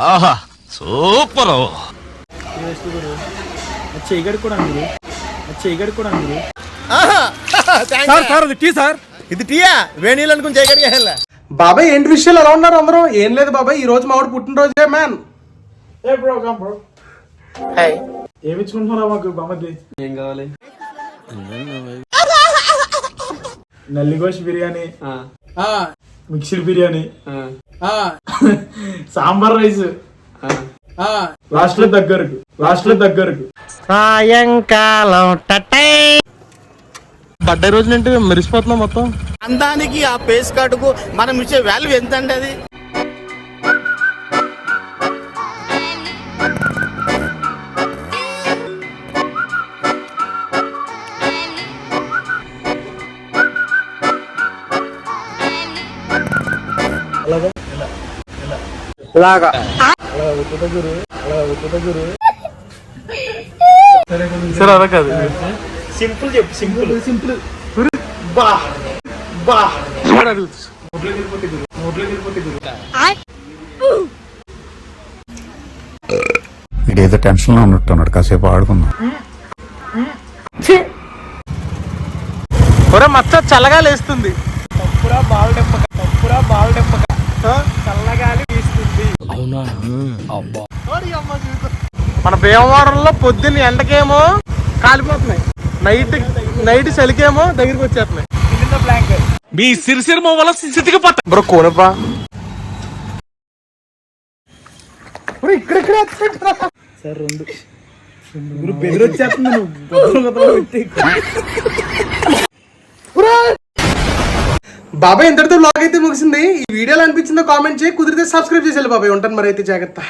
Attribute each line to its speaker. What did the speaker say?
Speaker 1: ఆహా సూపర్.
Speaker 2: ఇది టీయా వేణీలు అనుకుని చేయగలిగా.
Speaker 3: బాబాయ్ ఏంటి విషయాలు ఎలా ఉన్నారు అందరూ? ఏం లేదు బాబాయ్, ఈ రోజు మావాడు పుట్టినరోజే మ్యాన్.
Speaker 4: ఏమిచ్చుకుంటున్నారా మాకు బామ్మది?
Speaker 3: ఏం కావాలి?
Speaker 4: Nalli gosht biryani, mixed biryani, sambar rice, last లో దగ్గరకు
Speaker 2: సాయంకాలం
Speaker 3: బర్త్డే రోజు అంటే మెరిసిపోతున్నాం మొత్తం.
Speaker 2: అందానికి ఆ పేస్ కార్డుకు మనం ఇచ్చే వాల్యూ ఎంత అండి అది?
Speaker 3: సరే అలా కాదు,
Speaker 4: సింపుల్ చెప్పు. సింపుల్ బా
Speaker 5: ఇదేదో టెన్షన్ లో ఉన్నట్టున్నాడు, కాసేపు ఆడుకుందాం.
Speaker 3: మచ్చ చల్లగా లేస్తుంది.
Speaker 4: చల్లగాలి వీస్తుంది.
Speaker 3: మన భీమవరంలో పొద్దున్న ఎండకేమో కాలిపోతున్నాయి, నైట్ చలికేమో దగ్గరికి వచ్చేస్తున్నాయి.
Speaker 1: మీ సిరిసిరిమో వల్ల స్థితికి పట్ట
Speaker 3: బ్రో కోనపా
Speaker 4: సార్ రెండు బెదిరొచ్చేస్తుంది.
Speaker 3: బాబాయ్ ఇంతటితో బ్లాగ్ అయితే ముగిసింది. ఈ వీడియోలో అనిపించిందో కామెంట్ చేయి, కుదిరితే సబ్స్క్రైబ్ చేసేయాలి బాబాయ్. ఉంటాను మరి అయితే, జాగ్రత్త.